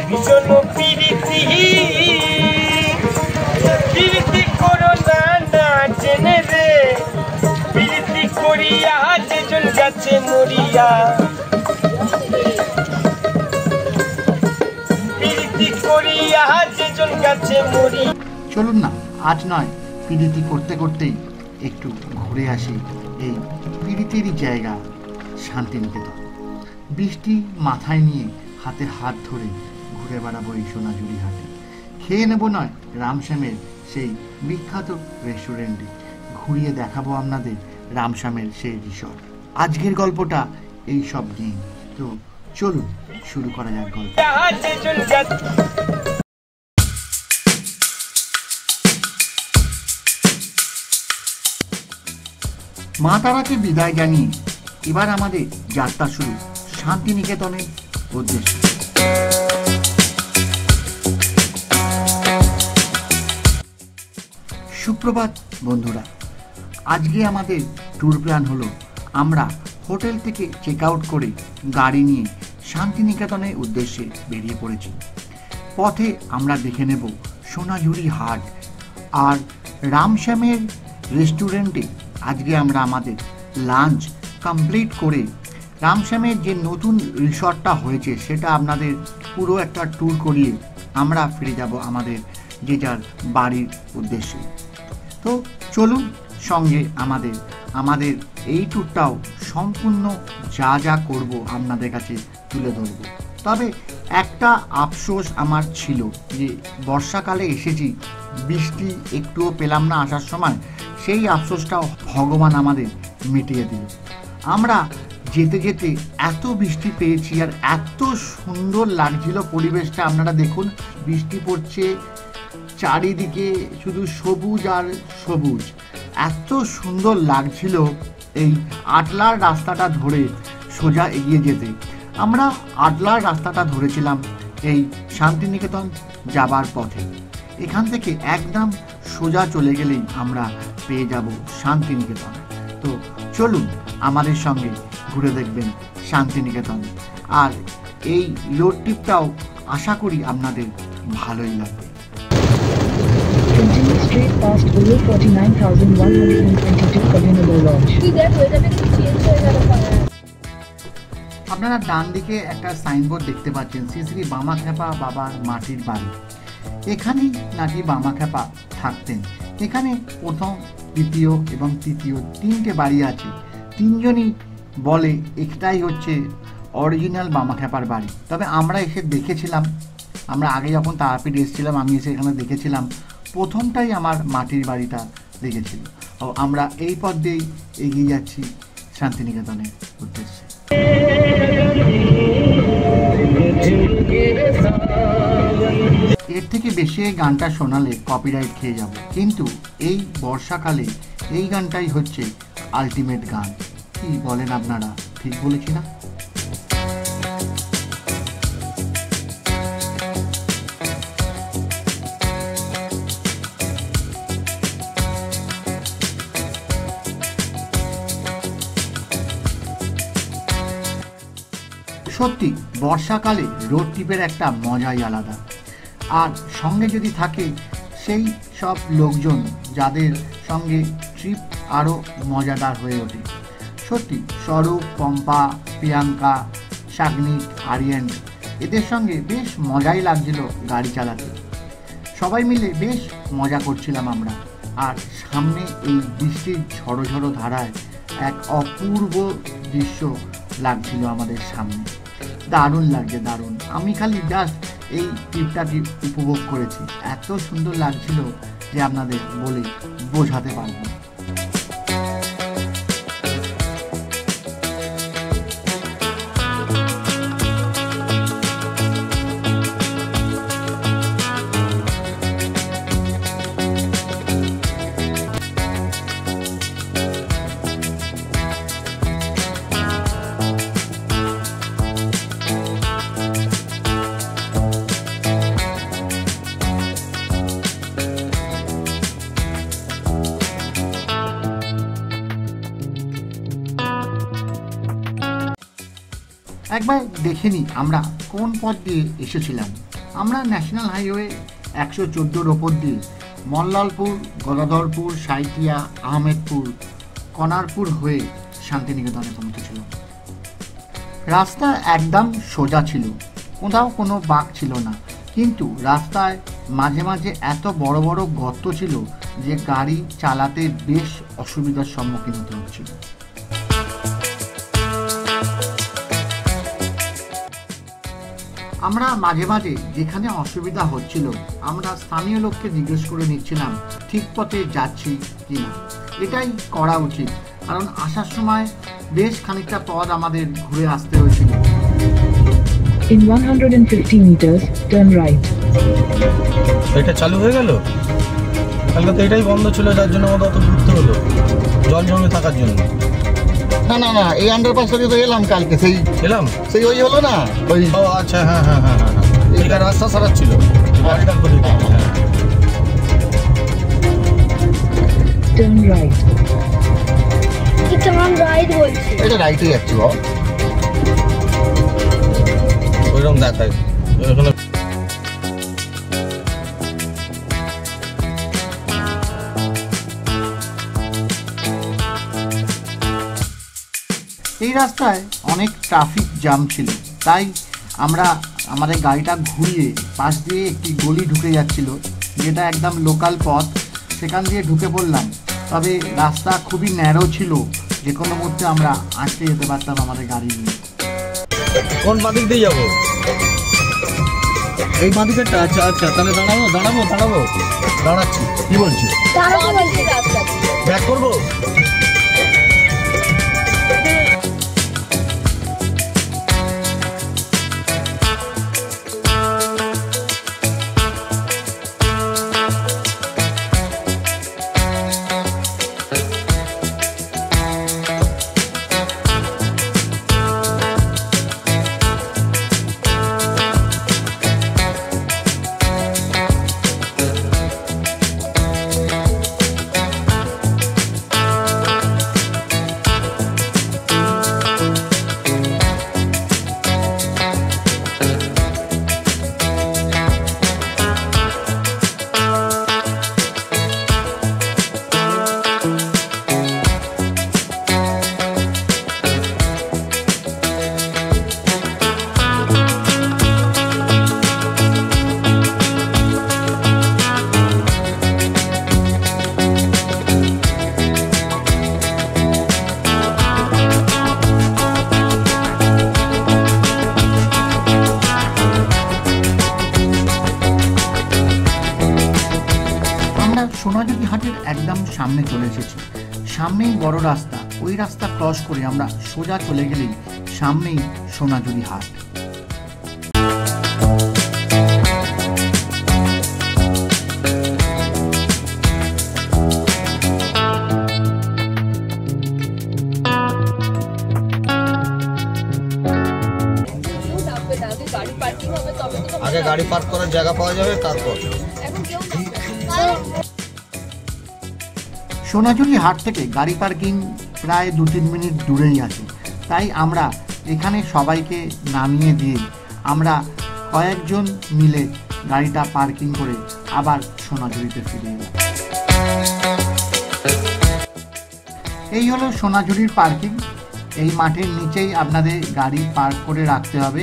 ভীষণ প্রীতি প্রীতি করো না না জেনে রে প্রীতি করিয়া যেজন গেছে মরিয়া প্রীতি করিয়া যেজন গেছে মরি। চলুন না আজ নয় প্রীতি করতে করতেই একটু ঘুরে আসি এই প্রীতিরই জায়গা শান্তিনিকেতন। বৃষ্টি মাথায় নিয়ে হাতে হাত ধরে ঘুরে বেড়াবো এই সোনাঝুরি হাটে, খেয়ে নেবো নয় রামশ্যামের সেই বিখ্যাত রেস্টুরেন্টে, ঘুরিয়ে দেখাবো আপনাদের রামশ্যামের সেই রিসর্ট। আজকের গল্পটা এই সব নিয়ে, তো চলুন শুরু করা যাক গল্প। মা তারাকে বিদায় জানিয়ে এবার আমাদের যাত্রা শুরু শান্তিনিকেতনের উদ্দেশ্যে। সুপ্রভাত বন্ধুরা, আজকে আমাদের ট্যুর প্ল্যান হলো আমরা হোটেল থেকে চেক আউট করে গাড়ি নিয়ে শান্তিনিকেতনের উদ্দেশ্যে বেরিয়ে পড়েছি। পথে আমরা দেখে নেব সোনাঝুরি হাট আর রামশ্যামের রেস্টুরেন্টে। আজকে আমরা আমাদের লাঞ্চ কমপ্লিট করে রামশ্যামের যে নতুন রিসর্টটা হয়েছে সেটা আপনাদের পুরো একটা ট্যুর করিয়ে আমরা ফিরে যাব আমাদের যে যার বাড়ির উদ্দেশ্যে। তো চলুন সঙ্গে আমাদের এই ট্যুরটাও সম্পূর্ণ যা যা করব আপনাদের কাছে তুলে ধরব। তবে একটা আফসোস আমার ছিল যে বর্ষাকালে এসেছি, বৃষ্টি একটুও পেলাম না আসার সময়, সেই আফসোসটাও ভগবান আমাদের মিটিয়ে দিল। আমরা যেতে যেতে এত বৃষ্টি পেয়েছি আর এত সুন্দর লাগছিল পরিবেশটা। আপনারা দেখুন, বৃষ্টি পড়ছে, চারিদিকে শুধু সবুজ আর সবুজ, এত সুন্দর লাগছিল। এই আটলার রাস্তাটা ধরে সোজা এগিয়ে যেতে, আমরা আটলার রাস্তাটা ধরেছিলাম এই শান্তিনিকেতন যাবার পথে। এখান থেকে একদম সোজা চলে গেলেই আমরা পেয়ে যাব শান্তিনিকেতন। তো চলুন আমাদের সঙ্গে ঘুরে দেখবেন শান্তিনিকেতন। আর এই রোড ট্রিপটাও আশা করি আপনাদের ভালোই লাগবে। আপনারা ডান দিকে একটা সাইনবোর্ড দেখতে পাচ্ছেন, শ্রী শ্রী বামাখ্যাপা বাবার মাটির বাড়ি। এখানেই নাকি বামাখ্যাপা থাকতেন। এখানে প্রথম, দ্বিতীয় এবং তৃতীয় তিনটে বাড়ি আছে। তিনজনই বলে এটাই হচ্ছে অরিজিনাল বামাখ্যাপার বাড়ি। তবে আমরা এসে দেখেছিলাম, আমরা আগে যখন তারাপীঠ এসেছিলাম আমি এসে এখানে দেখেছিলাম প্রথমটাই আমার মাটির বাড়িটা দেখেছিল। ও আমরা এই পথ দিয়েই এগিয়ে যাচ্ছি শান্তিনিকেতনের উদ্দেশ্যে। এর থেকে বেশি এই গানটা শোনালে কপিরাইট খেয়ে যাব, কিন্তু এই বর্ষাকালে এই গানটাই হচ্ছে আলটিমেট গান। কি বলেন আপনারা, ঠিক বলেছি না? সত্যি বর্ষাকালে রোড ট্রিপের একটা মজাই আলাদা। আর সঙ্গে যদি থাকে সেই সব লোকজন যাদের সঙ্গে ট্রিপ আরও মজাদার হয়ে ওঠে। সত্যি স্বরূপ, পম্পা, প্রিয়াঙ্কা, সাগনিক, আরিয়ান, এদের সঙ্গে বেশ মজাই লাগছিল গাড়ি চালাতে। সবাই মিলে বেশ মজা করছিলাম আমরা। আর সামনে এই বৃষ্টির ঝড়ো ঝড়ো ধারায় এক অপূর্ব দৃশ্য লাগছিল আমাদের সামনে। দারুণ লাগছে, দারুণ। আমি খালি জাস্ট এই ট্রিপটাকে উপভোগ করেছি, এত সুন্দর লাগছিল যে আপনাদের বলে বোঝাতে পারবো না। একবার দেখে নিই আমরা কোন পথ দিয়ে এসেছিলাম। আমরা ন্যাশনাল হাইওয়ে 114 ওপর দিয়ে মল্লালপুর, গদাধরপুর, সাঁইথিয়া, আহমেদপুর, কনারপুর হয়ে শান্তিনিকেতনে পৌঁছেছিলাম। রাস্তা একদম সোজা ছিল, কোথাও কোনো বাঁক ছিল না, কিন্তু রাস্তায় মাঝে মাঝে এত বড় বড় গর্ত ছিল যে গাড়ি চালাতে বেশ অসুবিধার সম্মুখীন হতে হচ্ছিল। আমরা মাঝে মাঝে যেখানে অসুবিধা হচ্ছিল আমরা স্থানীয় লোককে জিজ্ঞেস করে নিচ্ছিলাম ঠিক পথে যাচ্ছি কিনা। এটাই করা উচিত, কারণ আসার সময় বেশ খানিকটা পথ আমাদের ঘুরে আসতে হয়েছিল। In 150 meters, turn right. এটা চালু হয়ে গেল? কালকে তো এটাই বন্ধ ছিল, যার জন্য আমাদের অত ঘুরতে হলো, জল জমে থাকার জন্য। না না না, এই আন্ডারপাসটা দিয়ে তো এলাম কালকে, সেই ওই হলো না ওই। ও আচ্ছা, হ্যাঁ হ্যাঁ হ্যাঁ হ্যাঁ, এটা রাস্তা সারাচ্ছিল গাড়িটা করে। Turn right. Turn right বলছি। এটা রাইটে যাচ্ছি বাবা। ওইরকম দেখায় এখানে। এই রাস্তায় অনেক ট্রাফিক জ্যাম ছিল, তাই আমরা আমাদের গাড়িটা ঘুরিয়ে পাশ দিয়ে একটি গলি ঢুকে যাচ্ছিল, যেটা একদম লোকাল পথ, সেখান দিয়ে ঢুকে পড়লাম। তবে রাস্তা খুবই ন্যারো ছিল, যে কোনো মুহূর্তে আমরা আটকে যেতে পারতাম আমাদের গাড়ি নিয়ে। কোন বাদিক দিয়ে যাবো? এই বাদিকেরটা? আচ্ছা আচ্ছা, তাহলে দাঁড়াচ্ছি। কি বলছি, ব্যাক করবো? সোনাঝুরি হাটের একদম সামনে চলে এসেছি। সামনেই বড় রাস্তা, ওই রাস্তা ক্রস করে আমরা সোজা চলে গেলেই সামনেই সোনাঝুরি হাট। আগে গাড়ি পার্ক করার জায়গা পাওয়া যাবে, তারপর। সোনাঝুরি হাট থেকে গাড়ি পার্কিং প্রায় 2-3 মিনিট দূরেই আছে, তাই আমরা এখানে সবাইকে নামিয়ে দিয়ে আমরা কয়েকজন মিলে গাড়িটা পার্কিং করে আবার সোনাঝুরিতে ফিরে এলাম। এই হলো সোনাঝুরির পার্কিং। এই মাঠের নিচেই আপনাদের গাড়ি পার্ক করে রাখতে হবে,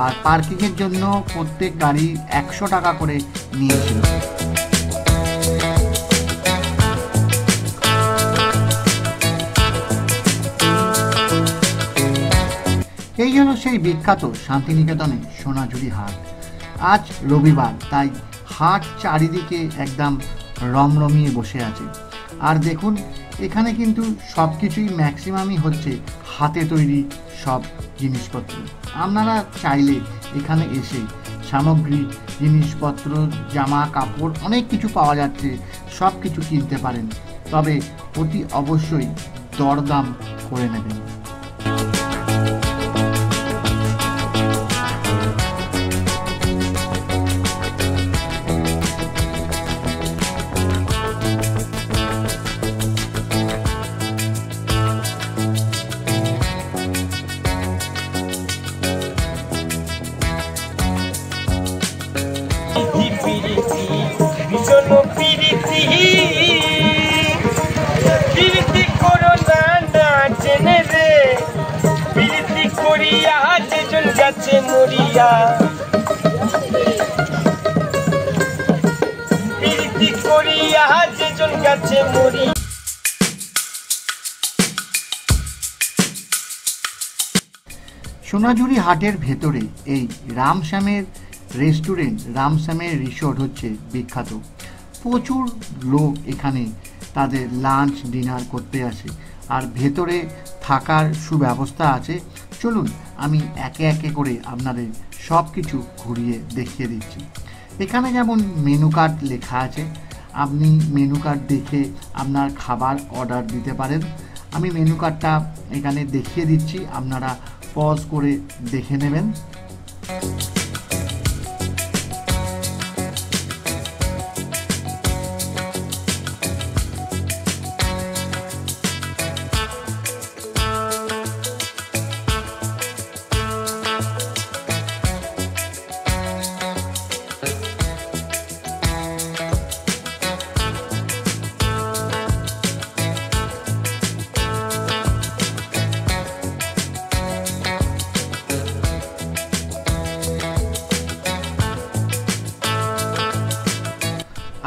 আর পার্কিংয়ের জন্য প্রত্যেক গাড়ি 100 টাকা করে নিয়েছিল। এই হলো সেই বিখ্যাত শান্তিনিকেতনে সোনাঝুরি হাট। আজ রবিবার, তাই হাট চারিদিকে একদম রমরমিয়ে বসে আছে। আর দেখুন, এখানে কিন্তু সব কিছুই ম্যাক্সিমামই হচ্ছে হাতে তৈরি সব জিনিসপত্র। আপনারা চাইলে এখানে এসে সামগ্রী, জিনিসপত্র, জামা কাপড় অনেক কিছু পাওয়া যাচ্ছে, সব কিছু কিনতে পারেন, তবে অতি অবশ্যই দরদাম করে নেবেন। পিরিতি ভীষণ পিরিতি পিরিতি করো না না জেনে রে পিরিতি করিয়া যেজন গেছে মরিয়া পিরিতি করিয়া যেজন গেছে মরিয়া। সোনাঝুরি হাটের ভেতরে এই রামশ্যামের রেস্টুরেন্ট, রামশ্যামের রিসোর্ট হচ্ছে বিখ্যাত। প্রচুর লোক এখানে তাদের লাঞ্চ ডিনার করতে আসে, আর ভেতরে থাকার সুব্যবস্থা আছে। চলুন আমি একে একে করে আপনাদের সব কিছু ঘুরিয়ে দেখিয়ে দিচ্ছি। এখানে যেমন মেনু কার্ড লেখা আছে, আপনি মেনু কার্ড দেখে আপনার খাবার অর্ডার দিতে পারেন। আমি মেনু কার্ডটা এখানে দেখিয়ে দিচ্ছি, আপনারা পজ করে দেখে নেবেন।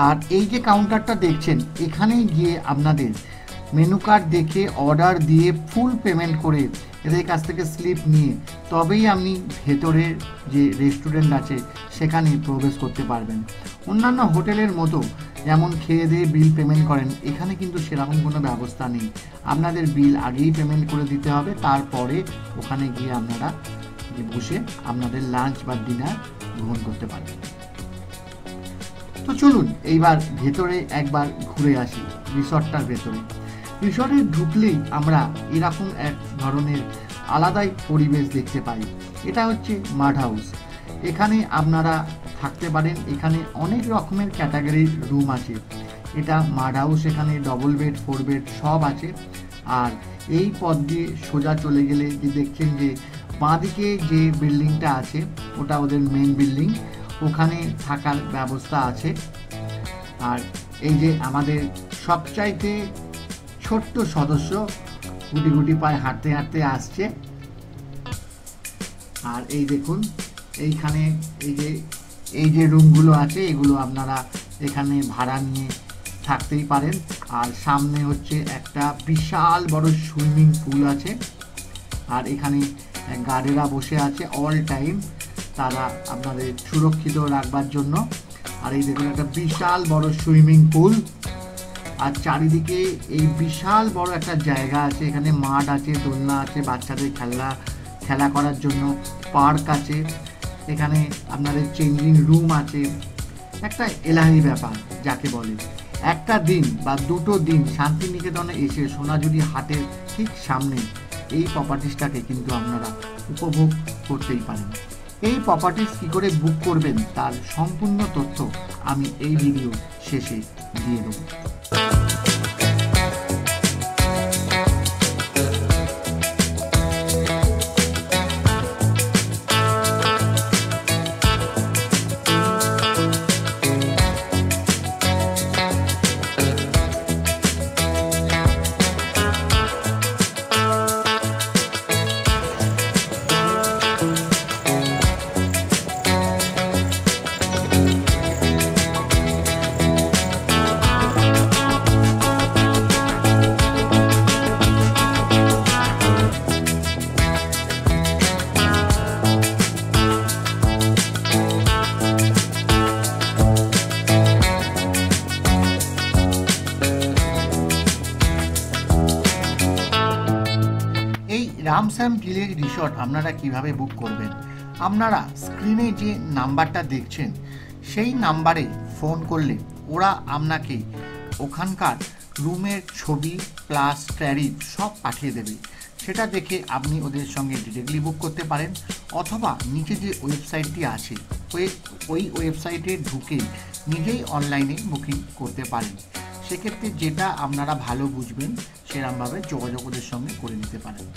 আর এই যে কাউন্টারটা দেখছেন, এখানেই গিয়ে আপনাদের মেনু কার্ড দেখে অর্ডার দিয়ে ফুল পেমেন্ট করে এদের কাছ থেকে স্লিপ নিয়ে তবেই আপনি ভেতরের যে রেস্টুরেন্ট আছে সেখানে প্রবেশ করতে পারবেন। অন্যান্য হোটেলের মতো যেমন খেয়ে দিয়ে বিল পেমেন্ট করেন, এখানে কিন্তু সেরকম কোনো ব্যবস্থা নেই। আপনাদের বিল আগেই পেমেন্ট করে দিতে হবে, তারপরে ওখানে গিয়ে আপনারা বসে আপনাদের লাঞ্চ বা ডিনার গ্রহণ করতে পারবেন। তো চলুন এইবার ভেতরে একবার ঘুরে আসি রিসর্টটার ভেতরে। রিসর্টে ঢুকলেই আমরা এরকম এক ধরনের আলাদাই পরিবেশ দেখতে পাই। এটা হচ্ছে মাড হাউস। এখানে আপনারা থাকতে পারেন। এখানে অনেক রকমের ক্যাটাগরির রুম আছে। এটা মাড হাউস, এখানে ডবল বেড, 4 বেড সব আছে। আর এই পথ দিয়ে সোজা চলে গেলে যে দেখছেন যে বাঁদিকে যে বিল্ডিংটা আছে ওটা ওদের মেন বিল্ডিং, ওখানে থাকার ব্যবস্থা আছে। আর এই যে আমাদের সবচাইতে ছোট্ট সদস্য গুটি গুটি পায়ে হাঁটতে হাঁটতে আসছে। আর এই দেখুন এইখানে এই যে রুমগুলো আছে এগুলো আপনারা এখানে ভাড়া নিয়ে থাকতেই পারেন। আর সামনে হচ্ছে একটা বিশাল বড় সুইমিং পুল আছে। আর এখানে গার্ডেরা বসে আছে অল টাইম, তারা আপনাদের সুরক্ষিত রাখবার জন্য। আর এই দেখুন একটা বিশাল বড় সুইমিং পুল। আর চারিদিকে এই বিশাল বড় একটা জায়গা আছে। এখানে মাঠ আছে, দোলনা আছে, বাচ্চাদের খেলা করার জন্য পার্ক আছে। এখানে আপনাদের চেঞ্জিং রুম আছে। একটা এলাহি ব্যাপার যাকে বলে। একটা দিন বা দুটো দিন শান্তিনিকেতনে এসে সোনাঝুরি হাটের ঠিক সামনে এই প্রপার্টিসটাকে কিন্তু আপনারা উপভোগ করতেই পারেন। এই প্রপার্টিস কী করে বুক করবেন তার সম্পূর্ণ তথ্য আমি এই ভিডিও শেষে দিয়ে দেবো। রামশ্যাম ভিলেজ রিসর্ট আপনারা কিভাবে বুক করবেন, আপনারা স্ক্রিনে যে নাম্বারটা দেখছেন সেই নাম্বারে ফোন করলে ওরা আপনাকে ওখানকার রুমের ছবি প্লাস ট্যারিফ সব পাঠিয়ে দেবে। সেটা দেখে আপনি ওদের সঙ্গে ডিরেক্টলি বুক করতে পারেন, অথবা নিচে যে ওয়েবসাইটটি আছে ওই ওয়েবসাইটে ঢুকে নিজেই অনলাইনে বুকিং করতে পারেন। সেক্ষেত্রে যেটা আপনারা ভালো বুঝবেন সেরকমভাবে যোগাযোগ ওদের সঙ্গে করে নিতে পারেন।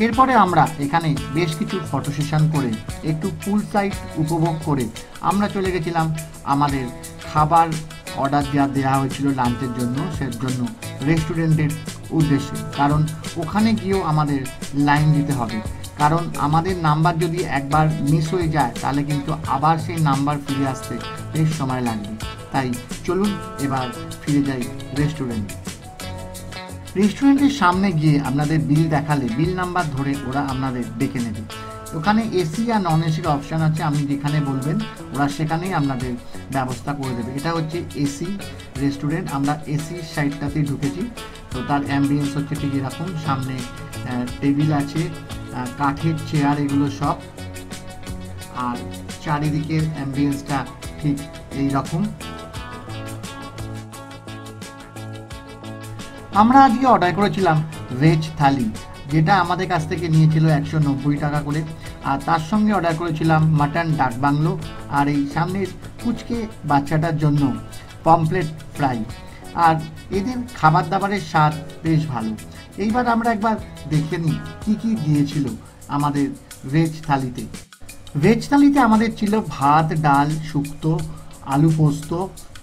এরপরে আমরা এখানে বেশ কিছু ফটো সেশন করে একটু পুল সাইড উপভোগ করে আমরা চলে গেছিলাম আমাদের খাবার অর্ডার দেওয়া হয়েছিল লাঞ্চের জন্য, সের জন্য রেস্টুরেন্টের উদ্দেশ্যে। কারণ ওখানে গিয়েও আমাদের লাইন দিতে হবে, কারণ আমাদের নাম্বার যদি একবার মিস হয়ে যায় তাহলে কিন্তু আবার সেই নাম্বার ফিরে আসতে বেশ সময় লাগবে। তাই চলুন এবার ফিরে যাই রেস্টুরেন্টে। রেস্টুরেন্টের সামনে গিয়ে আপনাদের বিল দেখালে বিল নাম্বার ধরে ওরা আপনাদের ডেকে নেবে। ওখানে এসি আর নন এসির অপশান আছে, আপনি যেখানে বলবেন ওরা সেখানেই আপনাদের ব্যবস্থা করে দেবে। এটা হচ্ছে এসি রেস্টুরেন্ট, আমরা এসি সাইডটাতেই ঢুকেছি। তো তার অ্যাম্বিয়েন্স হচ্ছে ঠিক এরকম, সামনে টেবিল আছে, কাঠের চেয়ার, এগুলো সব, আর চারিদিকের অ্যাম্বিয়েন্সটা ঠিক এই রকম। আমরা আজকে অর্ডার করেছিলাম ভেজ থালি, যেটা আমাদের কাছ থেকে নিয়েছিল 190 টাকা করে, আর তার সঙ্গে অর্ডার করেছিলাম মাটন ডাক বাংলো, আর এই সামনের কুচকে বাচ্চাটার জন্য পমফ্লেট ফ্রাই। আর এদের খাবার দাবারের স্বাদ বেশ ভালো। এইবার আমরা একবার দেখে নিই কী কী দিয়েছিল আমাদের ভেজ থালিতে। ভেজ থালিতে আমাদের ছিল ভাত, ডাল, শুক্তো, আলু পোস্ত,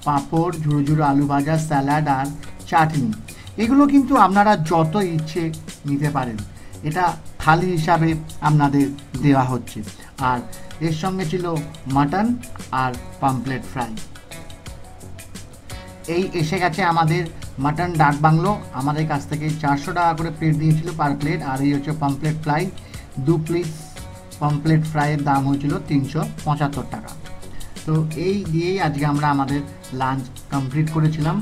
পাঁপড়, ঝুড়ো ঝুড়ো আলু ভাজা, স্যালাড আর চাটনি। এগুলো কিন্তু আপনারা যত ইচ্ছে নিতে পারেন, এটা থালি হিসাবে আপনাদের দেওয়া হচ্ছে। আর এর সঙ্গে ছিল মাটন আর পমফ্লেট ফ্রাই। এই এসে গেছে আমাদের মাটন ডাক বাংলো, আমাদের কাছ থেকে 400 টাকা করে প্লেট দিয়েছিল পার প্লেট। আর এই হচ্ছে পমফ্লেট ফ্রাই, 2 প্লেট পমফ্লেট ফ্রাইয়ের দাম হয়েছিল 375 টাকা। তো এই দিয়েই আজকে আমরা আমাদের লাঞ্চ কমপ্লিট করেছিলাম।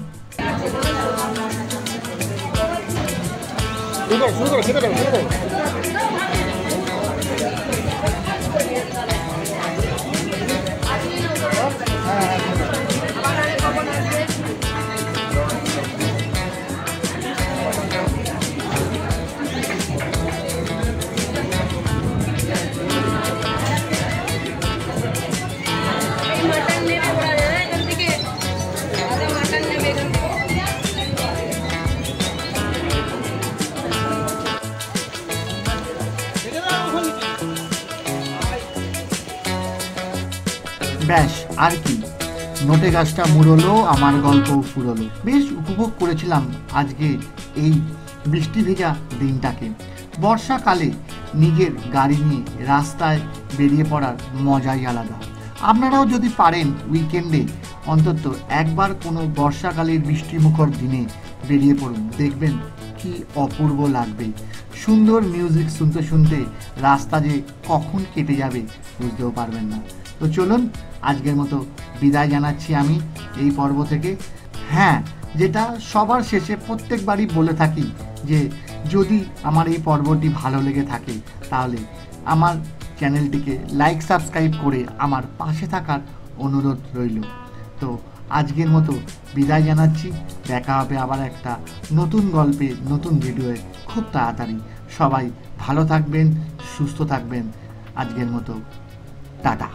ব্যাস আর কি, নোটে গাছটা মুড়লো, আমার গল্প ফুরলো। বেশ উপভোগ করেছিলাম আজকে এই বৃষ্টি ভেজা দিনটাকে। বর্ষাকালে নিজের গাড়ি নিয়ে রাস্তায় বেরিয়ে পড়ার মজাই আলাদা। আপনারাও যদি পারেন উইকেন্ডে অন্তত একবার কোনো বর্ষাকালের বৃষ্টিমুখর দিনে বেরিয়ে পড়ুন, দেখবেন কি অপূর্ব লাগবে। সুন্দর মিউজিক শুনতে শুনতে রাস্তা যে কখন কেটে যাবে বুঝতেও পারবেন না। তো চলুন আজকের মতো বিদায় জানাচ্ছি আমি এই পর্ব থেকে। হ্যাঁ, যেটা সবার শেষে প্রত্যেকবারই বলে থাকি যে যদি আমার এই পর্বটি ভালো লেগে থাকে তাহলে আমার চ্যানেলটিকে লাইক সাবস্ক্রাইব করে আমার পাশে থাকার অনুরোধ রইল। তো আজকের মতো বিদায় জানাচ্ছি, দেখা হবে আবার একটা নতুন গল্পে নতুন ভিডিওয়ে খুব তাড়াতাড়ি। সবাই ভালো থাকবেন, সুস্থ থাকবেন। আজকের মতো টাটা।